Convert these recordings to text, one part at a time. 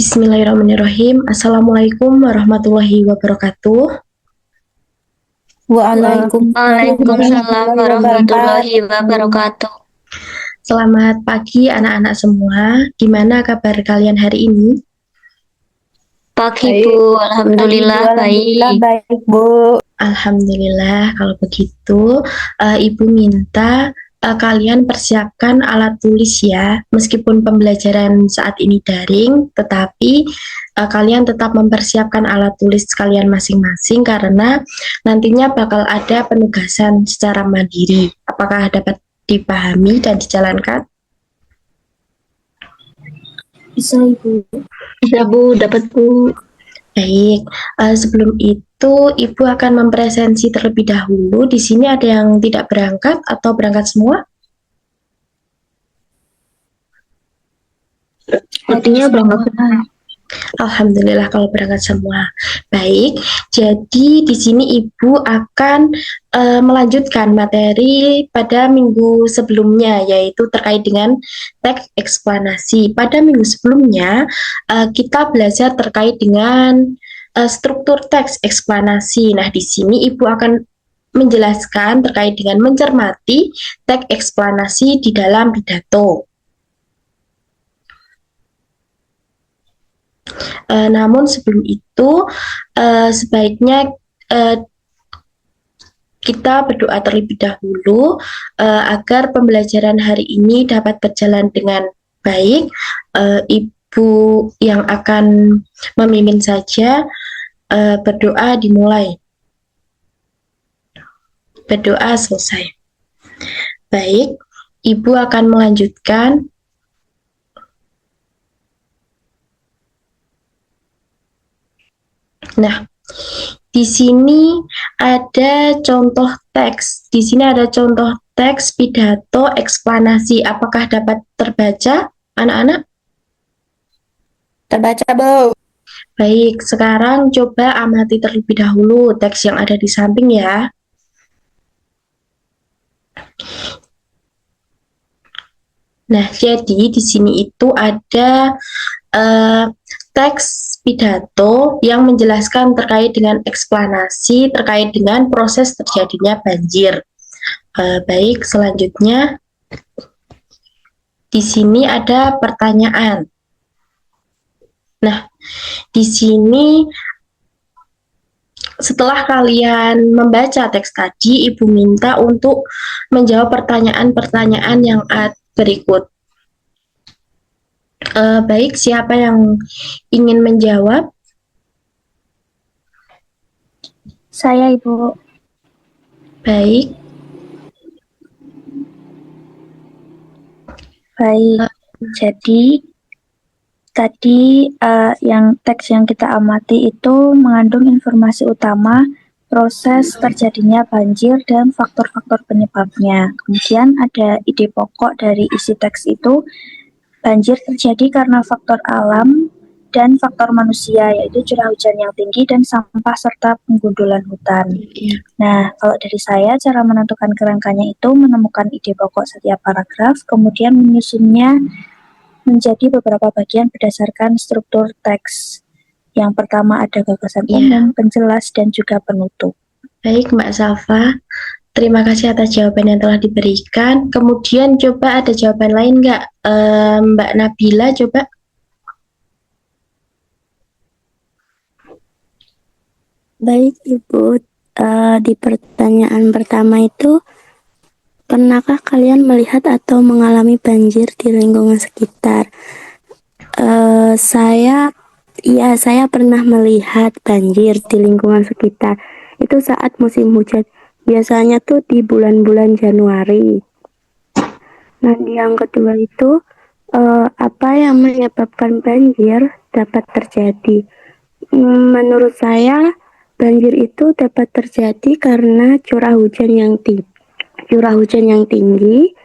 Bismillahirrahmanirrahim. Assalamualaikum warahmatullahi wabarakatuh. Waalaikumsalam warahmatullahi wabarakatuh. Selamat pagi anak-anak semua. Gimana kabar kalian hari ini? Pagi Bu, alhamdulillah baik. Baik Bu. Alhamdulillah kalau begitu. Ibu minta kalian persiapkan alat tulis ya. Meskipun pembelajaran saat ini daring, tetapi kalian tetap mempersiapkan alat tulis kalian masing-masing karena nantinya bakal ada penugasan secara mandiri. Apakah dapat dipahami dan dijalankan? Bisa Ibu. Bisa Bu, dapat Bu. Baik, sebelum itu Ibu akan mempresentasi terlebih dahulu. Di sini ada yang tidak berangkat atau berangkat semua? Artinya berangkat semua. Alhamdulillah kalau berangkat semua. Baik, jadi di sini Ibu akan melanjutkan materi pada minggu sebelumnya, yaitu terkait dengan teks eksplanasi. Pada minggu sebelumnya kita belajar terkait dengan struktur teks eksplanasi. Nah, di sini Ibu akan menjelaskan terkait dengan mencermati teks eksplanasi di dalam pidato. Namun sebelum itu sebaiknya kita berdoa terlebih dahulu agar pembelajaran hari ini dapat berjalan dengan baik. Ibu yang akan memimpin saja, berdoa dimulai. Berdoa selesai. Baik, Ibu akan melanjutkan. Nah, di sini ada contoh teks. Di sini ada contoh teks pidato eksplanasi. Apakah dapat terbaca, anak-anak? Terbaca Bu. Baik, sekarang coba amati terlebih dahulu teks yang ada di samping ya. Nah, jadi di sini itu ada teks pidato yang menjelaskan terkait dengan eksplanasi terkait dengan proses terjadinya banjir. Baik, selanjutnya di sini ada pertanyaan. Nah, di sini setelah kalian membaca teks tadi, Ibu minta untuk menjawab pertanyaan-pertanyaan yang berikut. Baik, siapa yang ingin menjawab? Saya Ibu. Baik. Jadi tadi yang teks yang kita amati itu mengandung informasi utama proses terjadinya banjir dan faktor-faktor penyebabnya. Kemudian ada ide pokok dari isi teks itu. Banjir terjadi karena faktor alam dan faktor manusia, yaitu curah hujan yang tinggi dan sampah serta penggundulan hutan. Nah, kalau dari saya, cara menentukan kerangkanya itu menemukan ide pokok setiap paragraf, kemudian menyusunnya menjadi beberapa bagian berdasarkan struktur teks. Yang pertama ada gagasan umum, penjelas, dan juga penutup. Baik, Mbak Safa. Terima kasih atas jawaban yang telah diberikan. Kemudian coba ada jawaban lain nggak? Mbak Nabila coba. Baik Ibu, di pertanyaan pertama itu, pernahkah kalian melihat atau mengalami banjir di lingkungan sekitar? Saya pernah melihat banjir di lingkungan sekitar. Itu saat musim hujan. Biasanya tuh di bulan-bulan Januari. Nah, yang kedua itu, apa yang menyebabkan banjir dapat terjadi? Menurut saya, banjir itu dapat terjadi karena curah hujan yang tinggi,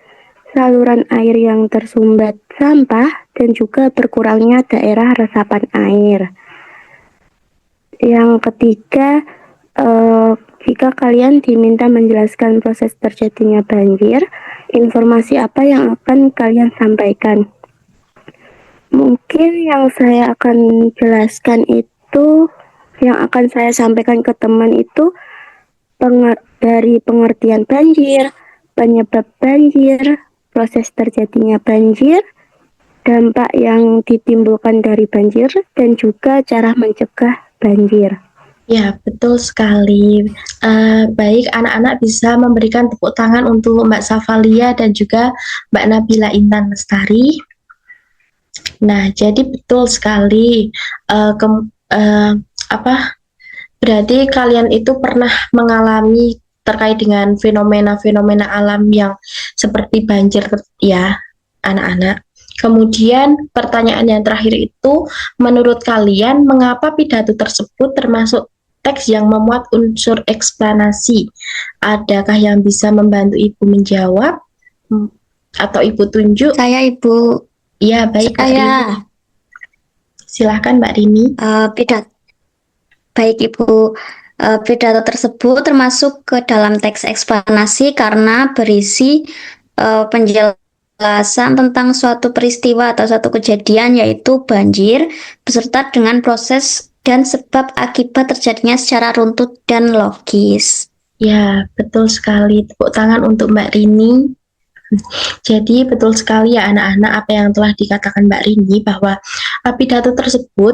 saluran air yang tersumbat sampah, dan juga berkurangnya daerah resapan air. Yang ketiga, jika kalian diminta menjelaskan proses terjadinya banjir, informasi apa yang akan kalian sampaikan? Mungkin yang saya akan jelaskan itu, yang akan saya sampaikan ke teman itu dari pengertian banjir, penyebab banjir, proses terjadinya banjir, dampak yang ditimbulkan dari banjir, dan juga cara mencegah banjir. Ya, betul sekali. Baik, anak-anak bisa memberikan tepuk tangan untuk Mbak Safalia dan juga Mbak Nabila Intan Lestari. Nah, jadi betul sekali. Berarti kalian itu pernah mengalami terkait dengan fenomena-fenomena alam yang seperti banjir, ya, anak-anak. Kemudian pertanyaan yang terakhir itu, menurut kalian mengapa pidato tersebut termasuk teks yang memuat unsur eksplanasi? Adakah yang bisa membantu Ibu menjawab? Atau Ibu tunjuk? Saya Ibu. Ya, baik Mbak Rini. Silahkan Mbak Rini. Baik Ibu, pidato tersebut termasuk ke dalam teks eksplanasi karena berisi penjelasan tentang suatu peristiwa atau suatu kejadian, yaitu banjir, beserta dengan proses dan sebab akibat terjadinya secara runtut dan logis. Ya, betul sekali. Tepuk tangan untuk Mbak Rini. Jadi betul sekali ya anak-anak apa yang telah dikatakan Mbak Rini, bahwa pidato tersebut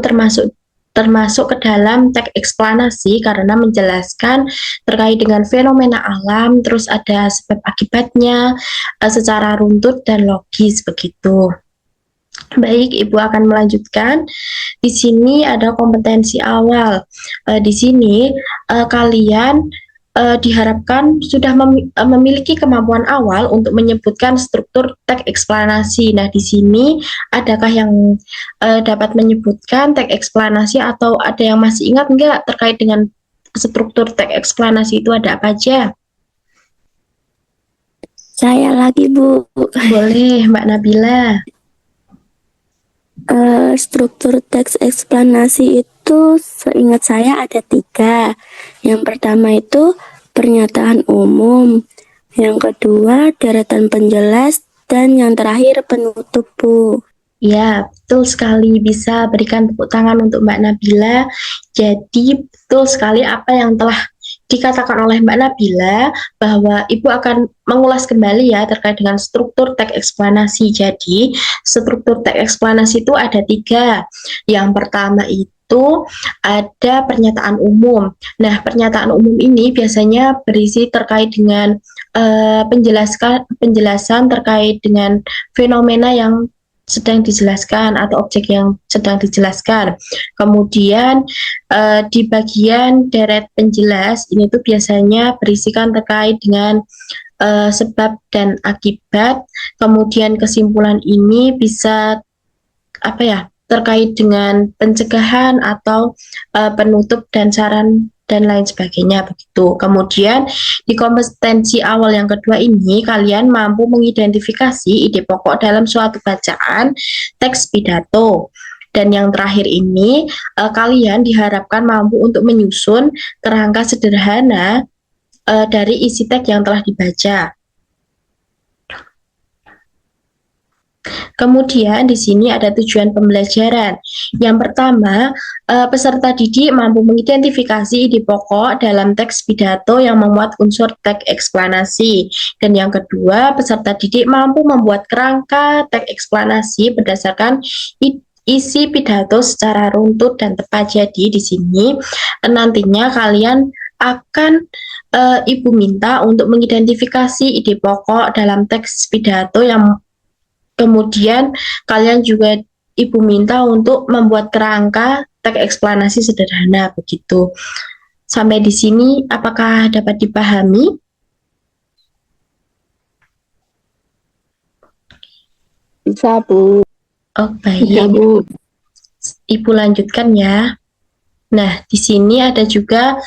termasuk ke dalam teks eksplanasi karena menjelaskan terkait dengan fenomena alam, terus ada sebab akibatnya secara runtut dan logis begitu. Baik, Ibu akan melanjutkan. Di sini ada kompetensi awal. Di sini kalian diharapkan sudah memiliki kemampuan awal untuk menyebutkan struktur teks eksplanasi. Nah, di sini adakah yang dapat menyebutkan teks eksplanasi, atau ada yang masih ingat nggak terkait dengan struktur teks eksplanasi itu ada apa aja? Saya lagi, Bu. Boleh, Mbak Nabila. Struktur teks eksplanasi itu seingat saya ada 3. Yang pertama itu pernyataan umum, yang kedua deretan penjelas, dan yang terakhir penutup, Bu. Ya, betul sekali. Bisa berikan tepuk tangan untuk Mbak Nabila. Jadi betul sekali apa yang telah dikatakan oleh Mbak Nabila, bahwa Ibu akan mengulas kembali ya terkait dengan struktur teks eksplanasi. Jadi struktur teks eksplanasi itu ada 3. Yang pertama itu ada pernyataan umum. Nah, pernyataan umum ini biasanya berisi terkait dengan penjelasan terkait dengan fenomena yang sedang dijelaskan atau objek yang sedang dijelaskan. Kemudian di bagian deret penjelas ini tuh biasanya berisikan terkait dengan sebab dan akibat. Kemudian kesimpulan ini bisa terkait dengan pencegahan atau penutup dan saran dan lain sebagainya begitu. Kemudian di kompetensi awal yang kedua ini, kalian mampu mengidentifikasi ide pokok dalam suatu bacaan teks pidato. Dan yang terakhir ini, kalian diharapkan mampu untuk menyusun kerangka sederhana dari isi teks yang telah dibaca. Kemudian di sini ada tujuan pembelajaran. Yang pertama, peserta didik mampu mengidentifikasi ide pokok dalam teks pidato yang memuat unsur teks eksplanasi. Dan yang kedua, peserta didik mampu membuat kerangka teks eksplanasi berdasarkan isi pidato secara runtut dan tepat. Jadi di sini nantinya kalian akan Ibu minta untuk mengidentifikasi ide pokok dalam teks pidato yang kemudian kalian juga Ibu minta untuk membuat kerangka teks eksplanasi sederhana begitu. Sampai di sini apakah dapat dipahami? Bisa, Bu. Oh, baik. Bisa, Bu. Ibu lanjutkan ya. Nah, di sini ada juga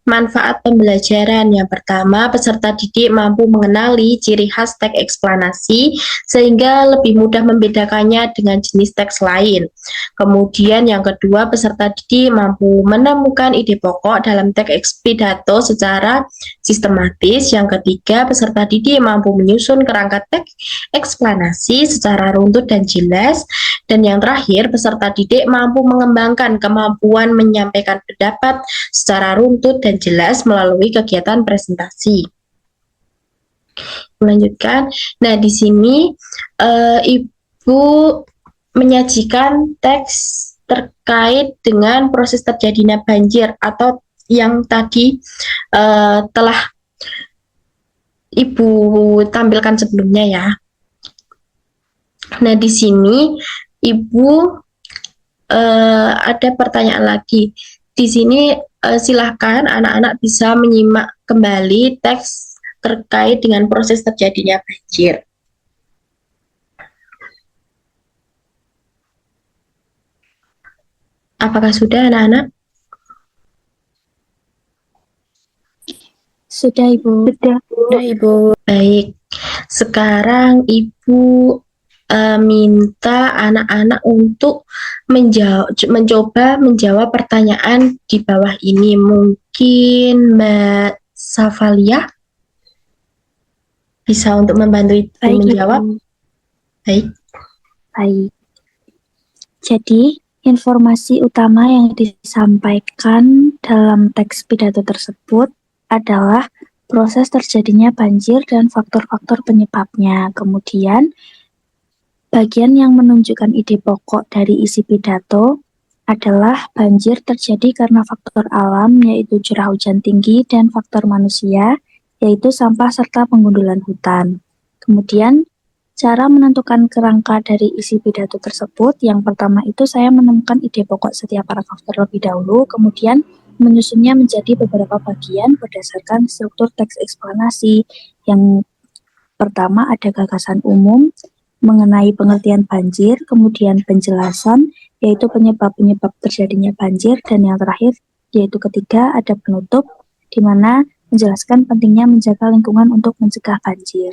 manfaat pembelajaran. Yang pertama, peserta didik mampu mengenali ciri khas teks eksplanasi sehingga lebih mudah membedakannya dengan jenis teks lain. Kemudian yang kedua, peserta didik mampu menemukan ide pokok dalam teks pidato secara sistematis. Yang ketiga, peserta didik mampu menyusun kerangka teks eksplanasi secara runtut dan jelas. Dan yang terakhir, peserta didik mampu mengembangkan kemampuan menyampaikan pendapat secara runtut dan jelas melalui kegiatan presentasi. Melanjutkan. Nah, di sini Ibu menyajikan teks terkait dengan proses terjadinya banjir atau yang tadi telah Ibu tampilkan sebelumnya ya. Nah, di sini Ibu ada pertanyaan lagi. Di sini silahkan anak-anak bisa menyimak kembali teks terkait dengan proses terjadinya banjir. Apakah sudah anak-anak? Sudah, Ibu. Sudah, Ibu. Baik, sekarang Ibu minta anak-anak untuk mencoba menjawab pertanyaan di bawah ini. Mungkin Mbak Safalia bisa untuk membantu Ibu Baik, menjawab. Ibu. Baik. Baik. Jadi, informasi utama yang disampaikan dalam teks pidato tersebut adalah proses terjadinya banjir dan faktor-faktor penyebabnya. Kemudian, bagian yang menunjukkan ide pokok dari isi pidato adalah banjir terjadi karena faktor alam, yaitu curah hujan tinggi, dan faktor manusia, yaitu sampah serta penggundulan hutan. Kemudian, cara menentukan kerangka dari isi pidato tersebut, yang pertama itu saya menemukan ide pokok setiap paragraf terlebih dahulu, kemudian menyusunnya menjadi beberapa bagian berdasarkan struktur teks eksplanasi. Yang pertama ada gagasan umum mengenai pengertian banjir, kemudian penjelasan, yaitu penyebab-penyebab terjadinya banjir, dan yang terakhir, yaitu ketiga, ada penutup, di mana menjelaskan pentingnya menjaga lingkungan untuk mencegah banjir.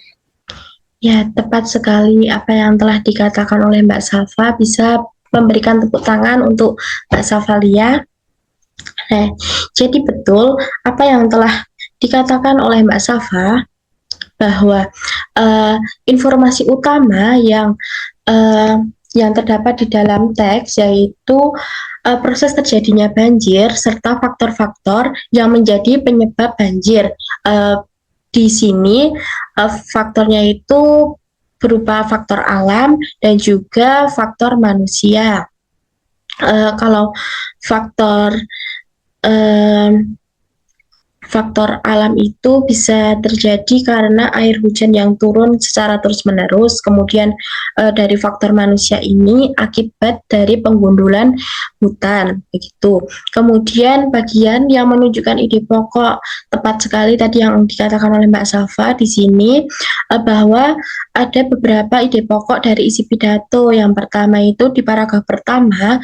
Ya, tepat sekali apa yang telah dikatakan oleh Mbak Safa. Bisa memberikan tepuk tangan untuk Mbak Safalia. Nah, jadi betul apa yang telah dikatakan oleh Mbak Safa, bahwa informasi utama yang terdapat di dalam teks yaitu proses terjadinya banjir serta faktor-faktor yang menjadi penyebab banjir. Di sini faktornya itu berupa faktor alam dan juga faktor manusia. Kalau faktor alam itu bisa terjadi karena air hujan yang turun secara terus-menerus, kemudian dari faktor manusia ini akibat dari penggundulan hutan, begitu. Kemudian bagian yang menunjukkan ide pokok, tepat sekali tadi yang dikatakan oleh Mbak Safa di sini, bahwa ada beberapa ide pokok dari isi pidato. Yang pertama itu di paragraf pertama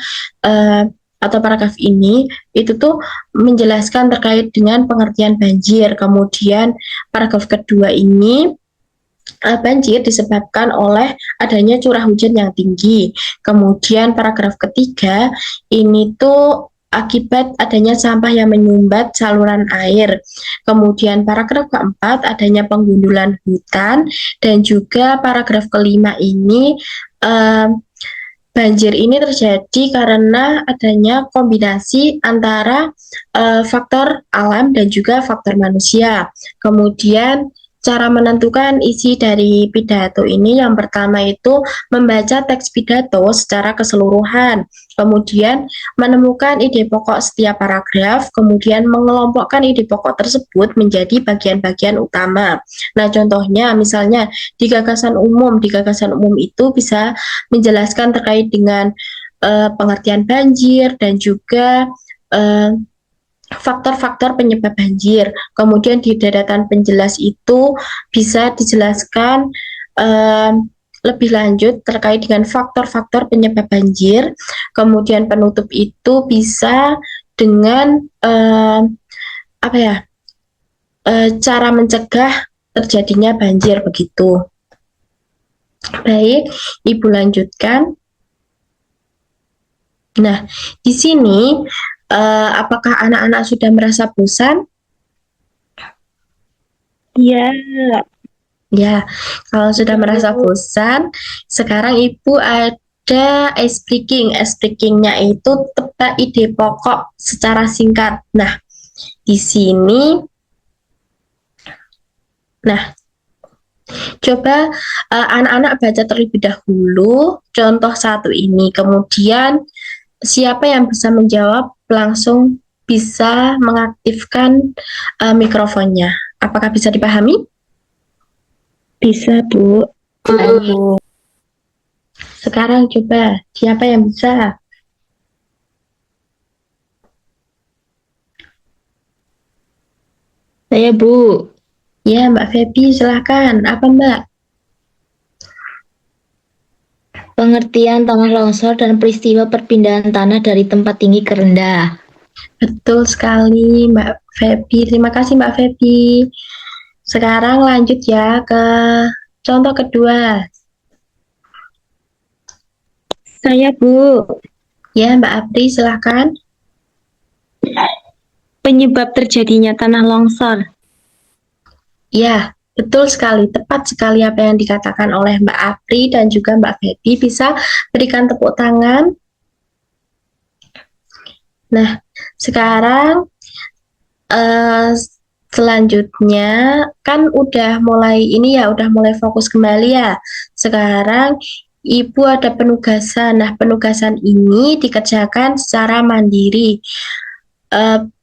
atau paragraf ini itu tuh menjelaskan terkait dengan pengertian banjir. Kemudian paragraf kedua ini banjir disebabkan oleh adanya curah hujan yang tinggi. Kemudian paragraf ketiga ini tuh akibat adanya sampah yang menyumbat saluran air. Kemudian paragraf keempat adanya penggundulan hutan, dan juga paragraf kelima ini banjir ini terjadi karena adanya kombinasi antara faktor alam dan juga faktor manusia. Kemudian cara menentukan isi dari pidato ini, yang pertama itu membaca teks pidato secara keseluruhan, kemudian menemukan ide pokok setiap paragraf, kemudian mengelompokkan ide pokok tersebut menjadi bagian-bagian utama. Nah, contohnya misalnya di gagasan umum itu bisa menjelaskan terkait dengan pengertian banjir dan juga faktor-faktor penyebab banjir. Kemudian di daratan penjelas itu bisa dijelaskan lebih lanjut terkait dengan faktor-faktor penyebab banjir. Kemudian penutup itu bisa dengan apa ya, cara mencegah terjadinya banjir begitu. Baik, Ibu lanjutkan. Nah, di sini apakah anak-anak sudah merasa bosan? Iya. Ya, kalau sudah merasa bosan, sekarang Ibu ada ice breaking. Ice breaking-nya itu tebak ide pokok secara singkat. Nah, di sini, nah, coba anak-anak baca terlebih dahulu contoh satu ini. Kemudian, siapa yang bisa menjawab langsung bisa mengaktifkan mikrofonnya. Apakah bisa dipahami? Bisa, Bu. Sekarang coba, siapa yang bisa? Saya, Bu. Ya, Mbak Feby, silahkan. Apa, Mbak? Pengertian tanah longsor dan peristiwa perpindahan tanah dari tempat tinggi ke rendah. Betul sekali, Mbak Feby. Terima kasih, Mbak Feby. Sekarang lanjut ya ke contoh kedua. Saya, Bu. Ya, Mbak Apri, silahkan. Penyebab terjadinya tanah longsor. Ya, betul sekali. Tepat sekali apa yang dikatakan oleh Mbak Apri dan juga Mbak Feby. Bisa berikan tepuk tangan. Nah, sekarang selanjutnya kan udah mulai ini ya, udah mulai fokus kembali ya. Sekarang Ibu ada penugasan. Nah, penugasan ini dikerjakan secara mandiri.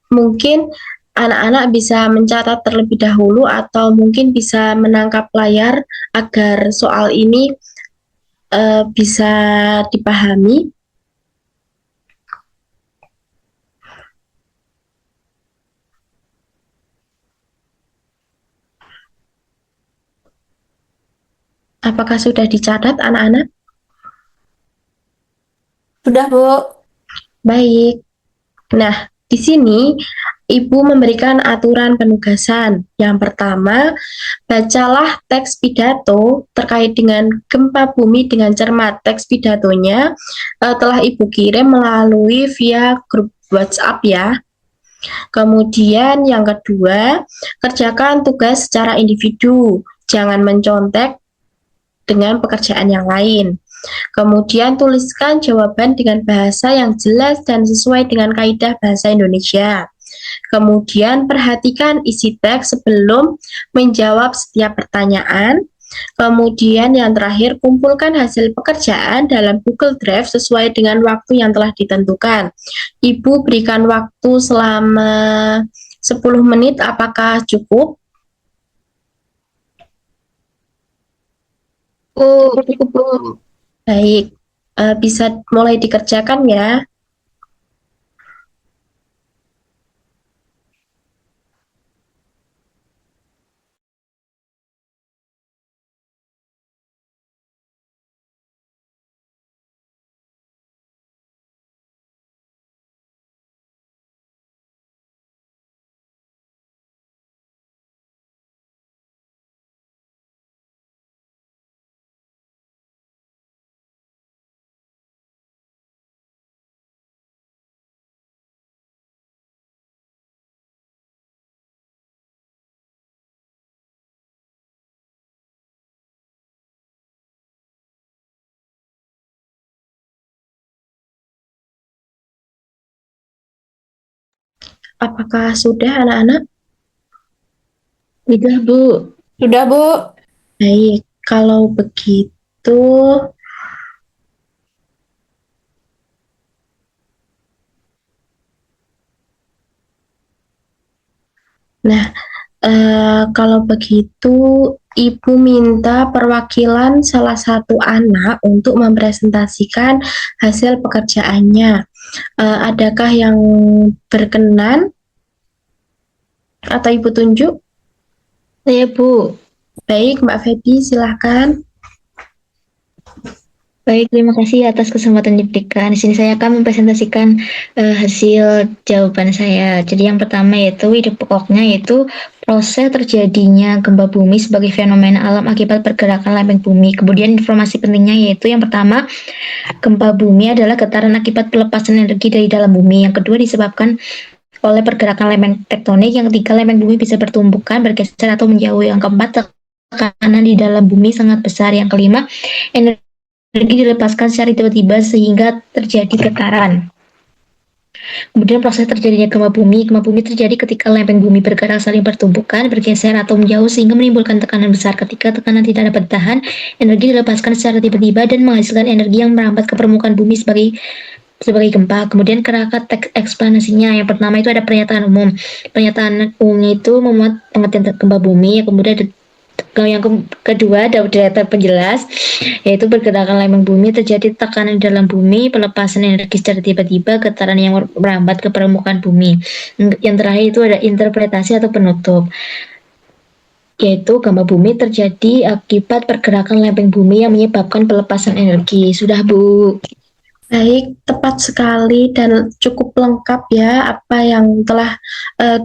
Mungkin anak-anak bisa mencatat terlebih dahulu atau mungkin bisa menangkap layar agar soal ini bisa dipahami. Apakah sudah dicatat anak-anak? Sudah, Bu. Baik. Nah, di sini Ibu memberikan aturan penugasan. Yang pertama, bacalah teks pidato terkait dengan gempa bumi dengan cermat. Teks pidatonya telah Ibu kirim melalui via grup WhatsApp ya. Kemudian yang kedua, kerjakan tugas secara individu. Jangan mencontek dengan pekerjaan yang lain. Kemudian tuliskan jawaban dengan bahasa yang jelas dan sesuai dengan kaidah bahasa Indonesia. Kemudian perhatikan isi teks sebelum menjawab setiap pertanyaan. Kemudian yang terakhir, kumpulkan hasil pekerjaan dalam Google Drive sesuai dengan waktu yang telah ditentukan. Ibu berikan waktu selama 10 menit, apakah cukup? Cukup, Bu. Baik, bisa mulai dikerjakan ya. Apakah sudah anak-anak? Sudah, Bu. Sudah, Bu. Baik, kalau begitu, nah, kalau begitu Ibu minta perwakilan salah satu anak untuk mempresentasikan hasil pekerjaannya. Adakah yang berkenan atau Ibu tunjuk? Saya, Bu. Baik, Mbak Feby, silahkan. Baik, terima kasih atas kesempatan diberikan. Di sini saya akan mempresentasikan hasil jawaban saya. Jadi yang pertama yaitu ide pokoknya yaitu proses terjadinya gempa bumi sebagai fenomena alam akibat pergerakan lempeng bumi. Kemudian informasi pentingnya yaitu yang pertama, gempa bumi adalah getaran akibat pelepasan energi dari dalam bumi. Yang kedua disebabkan oleh pergerakan lempeng tektonik. Yang ketiga, lempeng bumi bisa bertumbukan, bergeser atau menjauh. Yang keempat, tekanan di dalam bumi sangat besar. Yang kelima, energi dilepaskan secara tiba-tiba sehingga terjadi getaran. Kemudian proses terjadinya gempa bumi terjadi ketika lempeng bumi bergerak saling bertumbukan, bergeser atau menjauh sehingga menimbulkan tekanan besar. Ketika tekanan tidak dapat ditahan, energi dilepaskan secara tiba-tiba dan menghasilkan energi yang merambat ke permukaan bumi sebagai gempa. Kemudian kerangka teks eksplanasinya. Yang pertama itu ada pernyataan umum. Pernyataan umumnya itu memuat pengertian gempa bumi. Kemudian yang kedua ada data penjelas, yaitu pergerakan lempeng bumi terjadi tekanan di dalam bumi, pelepasan energi secara tiba-tiba, getaran yang merambat ke permukaan bumi. Yang terakhir itu ada interpretasi atau penutup, yaitu gempa bumi terjadi akibat pergerakan lempeng bumi yang menyebabkan pelepasan energi. Sudah, Bu? Baik, tepat sekali dan cukup lengkap ya apa yang telah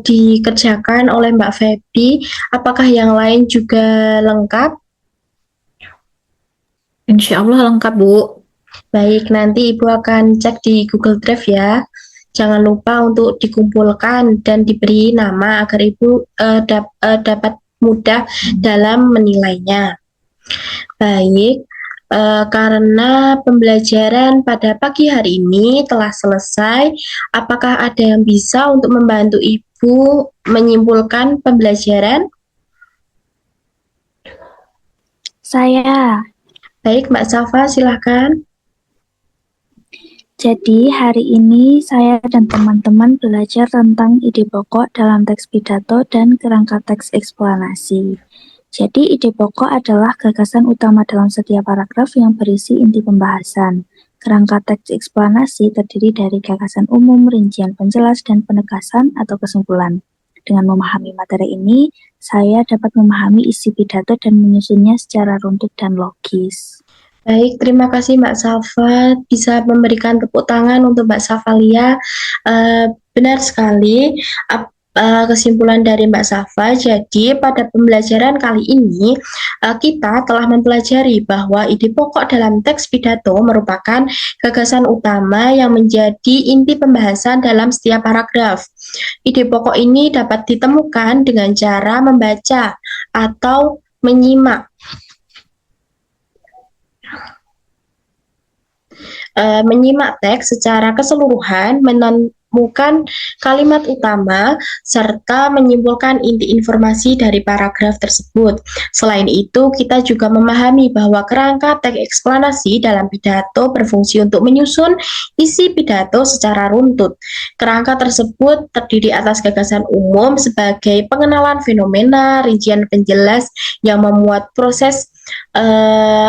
dikerjakan oleh Mbak Feby. Apakah yang lain juga lengkap? Insya Allah lengkap, Bu. Baik, nanti Ibu akan cek di Google Drive ya. Jangan lupa untuk dikumpulkan dan diberi nama agar Ibu dapat mudah dalam menilainya. Baik. Karena pembelajaran pada pagi hari ini telah selesai, apakah ada yang bisa untuk membantu Ibu menyimpulkan pembelajaran? Saya. Baik, Mbak Safa, silahkan. Jadi hari ini saya dan teman-teman belajar tentang ide pokok dalam teks pidato dan kerangka teks eksplanasi. Jadi ide pokok adalah gagasan utama dalam setiap paragraf yang berisi inti pembahasan. Kerangka teks eksplanasi terdiri dari gagasan umum, rincian penjelas, dan penegasan atau kesimpulan. Dengan memahami materi ini, saya dapat memahami isi pidato dan menyusunnya secara runtut dan logis. Baik, terima kasih Mbak Safa. Bisa memberikan tepuk tangan untuk Mbak Safalia. Benar sekali. Kesimpulan dari Mbak Safa, jadi pada pembelajaran kali ini kita telah mempelajari bahwa ide pokok dalam teks pidato merupakan gagasan utama yang menjadi inti pembahasan dalam setiap paragraf. Ide pokok ini dapat ditemukan dengan cara membaca atau menyimak. Menyimak teks secara keseluruhan, menemukan kalimat utama, serta menyimpulkan inti informasi dari paragraf tersebut. Selain itu, kita juga memahami bahwa kerangka teks eksplanasi dalam pidato berfungsi untuk menyusun isi pidato secara runtut. Kerangka tersebut terdiri atas gagasan umum sebagai pengenalan fenomena, rincian penjelas yang memuat proses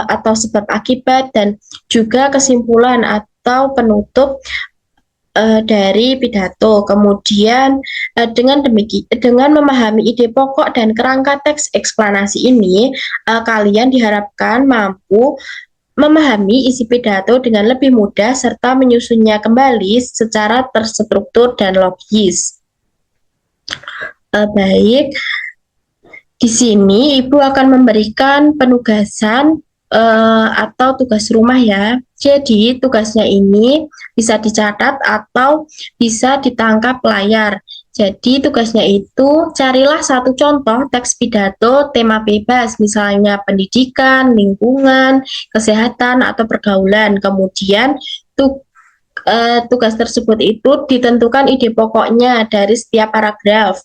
atau sebab akibat, dan juga kesimpulan atau penutup dari pidato. Kemudian dengan memahami ide pokok dan kerangka teks eksplanasi ini, kalian diharapkan mampu memahami isi pidato dengan lebih mudah serta menyusunnya kembali secara terstruktur dan logis. Baik. Di sini Ibu akan memberikan penugasan atau tugas rumah ya. Jadi tugasnya ini bisa dicatat atau bisa ditangkap layar. Jadi tugasnya itu carilah satu contoh teks pidato tema bebas, misalnya pendidikan, lingkungan, kesehatan, atau pergaulan. Kemudian tugas tersebut itu ditentukan ide pokoknya dari setiap paragraf.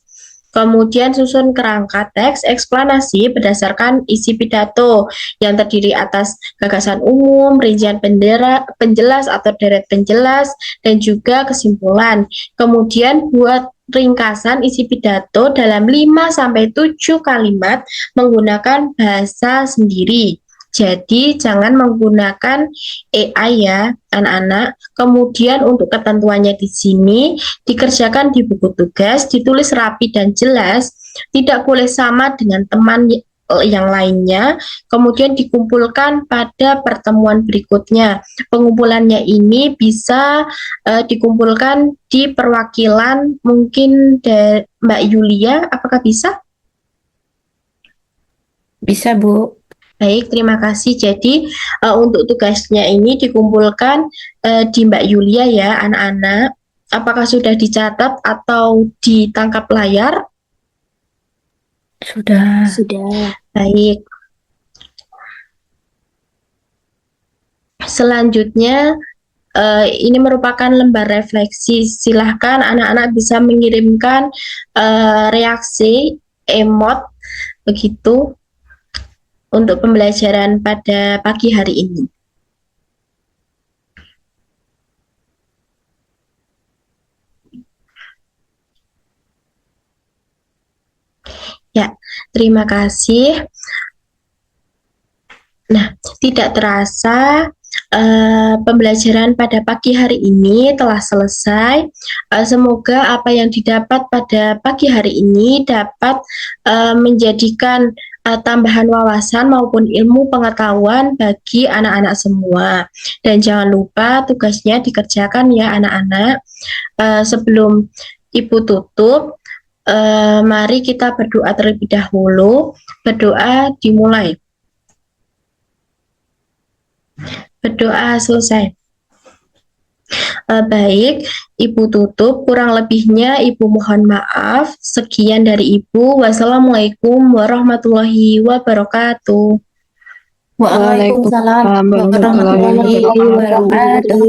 Kemudian susun kerangka teks eksplanasi berdasarkan isi pidato yang terdiri atas gagasan umum, rincian penjelas atau deret penjelas, dan juga kesimpulan. Kemudian buat ringkasan isi pidato dalam 5-7 kalimat menggunakan bahasa sendiri. Jadi jangan menggunakan AI ya, anak-anak. Kemudian untuk ketentuannya di sini dikerjakan di buku tugas, ditulis rapi dan jelas, tidak boleh sama dengan teman yang lainnya, kemudian dikumpulkan pada pertemuan berikutnya. Pengumpulannya ini bisa dikumpulkan di perwakilan mungkin Mbak Yulia, apakah bisa? Bisa, Bu. Baik, terima kasih. Jadi untuk tugasnya ini dikumpulkan di Mbak Yulia ya, anak-anak. Apakah sudah dicatat atau ditangkap layar? Sudah. Sudah. Baik. Selanjutnya, ini merupakan lembar refleksi. Silahkan anak-anak bisa mengirimkan reaksi, emot, begitu, untuk pembelajaran pada pagi hari ini. Ya, terima kasih. Nah, tidak terasa pembelajaran pada pagi hari ini telah selesai. Semoga apa yang didapat pada pagi hari ini dapat menjadikan tambahan wawasan maupun ilmu pengetahuan bagi anak-anak semua. Dan jangan lupa tugasnya dikerjakan ya anak-anak. Sebelum Ibu tutup, mari kita berdoa terlebih dahulu. Berdoa dimulai. Berdoa selesai. Baik, Ibu tutup. Kurang lebihnya Ibu mohon maaf. Sekian dari Ibu. Wassalamualaikum warahmatullahi wabarakatuh. Waalaikumsalam warahmatullahi wabarakatuh.